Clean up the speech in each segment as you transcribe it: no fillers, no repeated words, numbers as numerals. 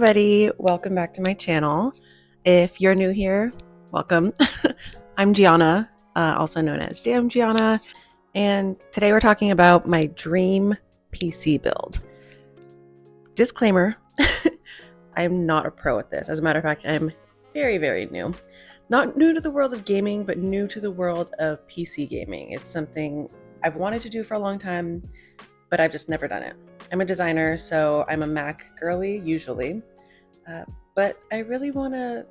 everybody, welcome back to my channel. If you're new here, welcome. I'm Gianna, also known as Damn Gianna, and today we're talking about my dream PC build. Disclaimer, I'm not a pro at this. As a matter of fact, I'm very, very new. Not new to the world of gaming, but new to the world of PC gaming. It's something I've wanted to do for a long time, but I've just never done it. I'm a designer, so I'm a Mac girly usually, but I really want to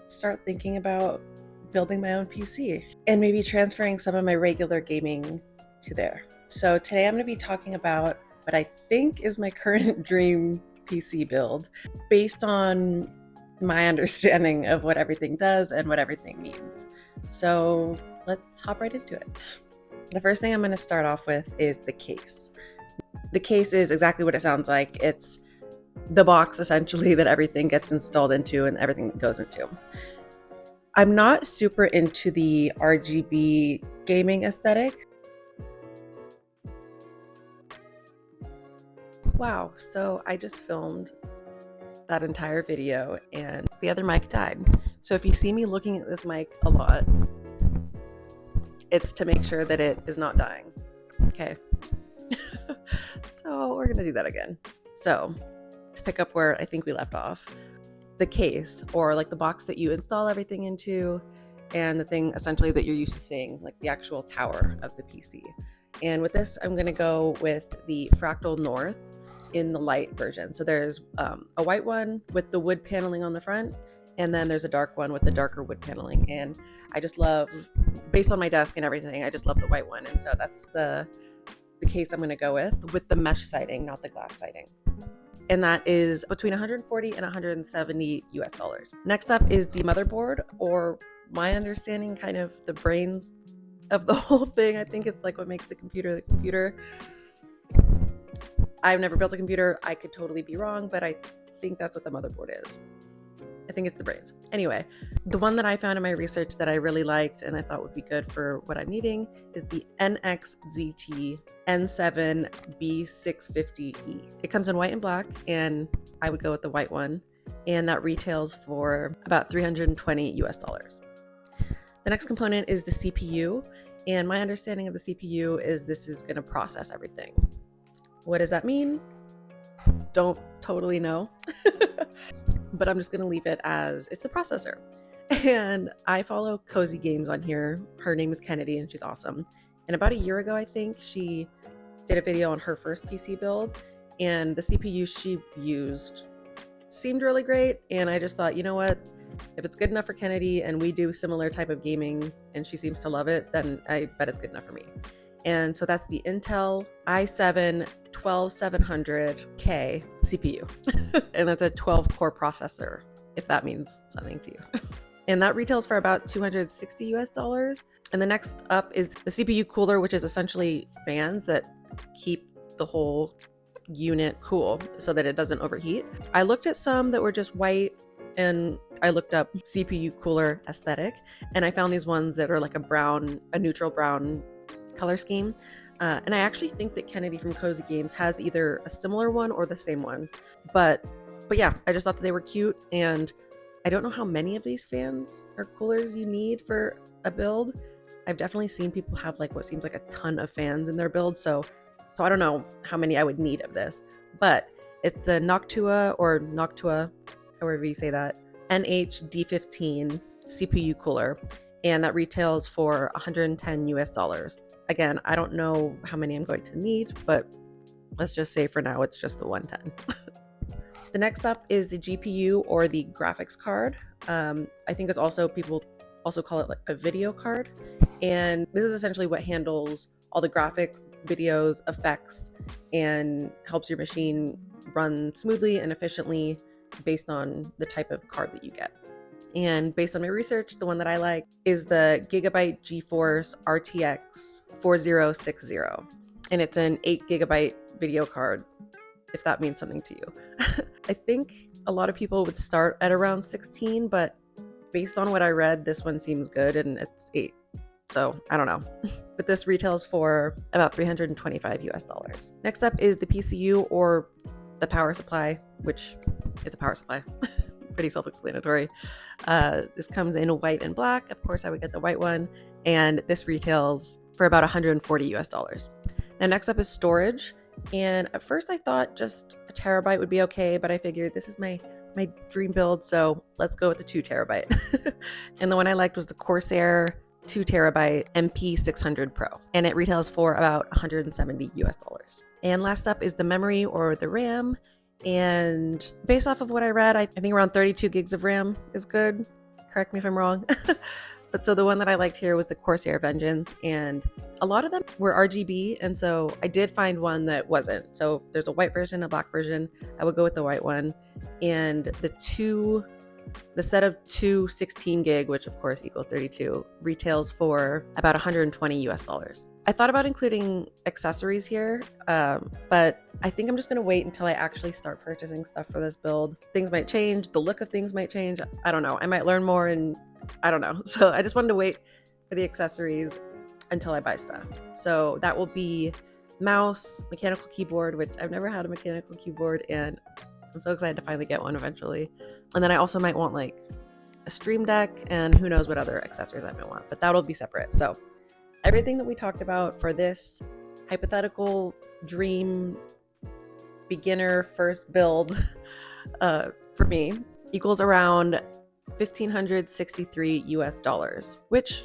start thinking about building my own PC and maybe transferring some of my regular gaming to there. So today I'm going to be talking about what I think is my current dream PC build based on my understanding of what everything does and what everything means. So let's hop right into it. The first thing I'm going to start off with is the case. The case is exactly what it sounds like. It's the box essentially that everything gets installed into and everything that goes into. I'm not super into the RGB gaming aesthetic. Wow, so I just filmed that entire video and the other mic died. So if you see me looking at this mic a lot, it's to make sure that it is not dying. Okay. So we're gonna do that again. So to pick up where I think we left off, the case, or like the box that you install everything into, and the thing essentially that you're used to seeing, like the actual tower of the PC. And with this, I'm gonna go with the Fractal North in the light version. So there's a white one with the wood paneling on the front, and then there's a dark one with the darker wood paneling. And I just love, based on my desk and everything, I just love the white one. And so that's the case I'm going to go with the mesh siding, not the glass siding. And that is between 140 and 170 US dollars. Next up is the motherboard, or my understanding, kind of the brains of the whole thing. I think it's like what makes the computer. I've never built a computer. I could totally be wrong, but I think that's what the motherboard is. I think it's the brains. Anyway, the one that I found in my research that I really liked and I thought would be good for what I'm needing is the nzxt N7 B650E. It comes in white and black, and I would go with the white one, and that retails for about 320 US dollars. The next component is the CPU, and my understanding of the CPU is this is going to process everything. What does that mean? Don't totally know. But I'm just going to leave it as it's the processor. And I follow Cozy Games on here. Her name is Kennedy and she's awesome. And about a year ago, I think, she did a video on her first PC build, and the CPU she used seemed really great. And I just thought, you know what? If it's good enough for Kennedy and we do similar type of gaming and she seems to love it, then I bet it's good enough for me. And so that's the Intel i7 12700K CPU. And that's a 12-core processor, if that means something to you. And that retails for about 260 US dollars. And the next up is the CPU cooler, which is essentially fans that keep the whole unit cool so that it doesn't overheat. I looked at some that were just white, and I looked up CPU cooler aesthetic, and I found these ones that are like a neutral brown color scheme. And I actually think that Kennedy from Cozy Games has either a similar one or the same one. But yeah, I just thought that they were cute, and I don't know how many of these fans or coolers you need for a build. I've definitely seen people have like what seems like a ton of fans in their build, so I don't know how many I would need of this. But it's the noctua, however you say that, NHD15 CPU cooler, and that retails for 110 US dollars. Again, I don't know how many I'm going to need, but let's just say for now it's just the 110. The next up is the GPU, or the graphics card. I think it's also, people also call it like a video card. And this is essentially what handles all the graphics, videos, effects, and helps your machine run smoothly and efficiently based on the type of card that you get. And based on my research, the one that I like is the Gigabyte GeForce RTX 4060. And it's an 8 gigabyte video card, if that means something to you. I think a lot of people would start at around 16, but based on what I read, this one seems good, and it's 8. So I don't know. But this retails for about 325 US dollars. Next up is the PCU, or the power supply, which it's a power supply. Pretty self-explanatory. This comes in white and black. Of course, I would get the white one, and this retails for about 140 US dollars. Now, next up is storage. And at first I thought just a terabyte would be okay, but I figured this is my dream build, so let's go with the 2 terabyte. And the one I liked was the Corsair 2 terabyte MP600 Pro, and it retails for about 170 US dollars. And last up is the memory or the RAM. And based off of what I read, I think around 32 gigs of RAM is good. Correct me if I'm wrong. But so the one that I liked here was the Corsair Vengeance, and a lot of them were RGB, and so I did find one that wasn't. So there's a white version, a black version. I would go with the white one. And the set of 2 16 gig, which of course equals 32, retails for about 120 US dollars. I thought about including accessories here, but I think I'm just going to wait until I actually start purchasing stuff for this build. Things might change. The look of things might change. I don't know. I might learn more, and I don't know. So I just wanted to wait for the accessories until I buy stuff. So that will be mouse, mechanical keyboard, which I've never had a mechanical keyboard, and I'm so excited to finally get one eventually. And then I also might want like a Stream Deck, and who knows what other accessories I might want, but that'll be separate. So everything that we talked about for this hypothetical dream beginner first build for me equals around 1,563 US dollars, which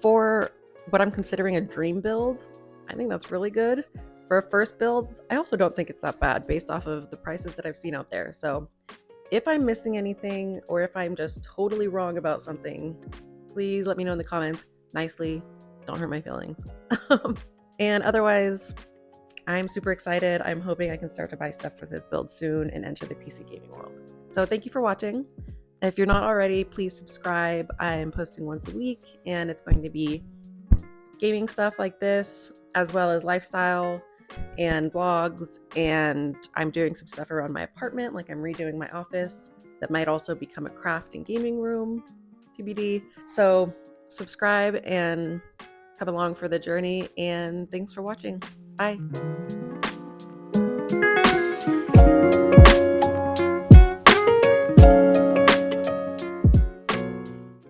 for what I'm considering a dream build, I think that's really good. For a first build, I also don't think it's that bad based off of the prices that I've seen out there. So if I'm missing anything, or if I'm just totally wrong about something, please let me know in the comments nicely. Don't hurt my feelings. And otherwise, I'm super excited. I'm hoping I can start to buy stuff for this build soon and enter the PC gaming world. So thank you for watching. If you're not already, please subscribe. I'm posting once a week, and it's going to be gaming stuff like this, as well as lifestyle and vlogs. And I'm doing some stuff around my apartment, like I'm redoing my office that might also become a craft and gaming room, TBD. So subscribe and come along for the journey, and thanks for watching. Bye.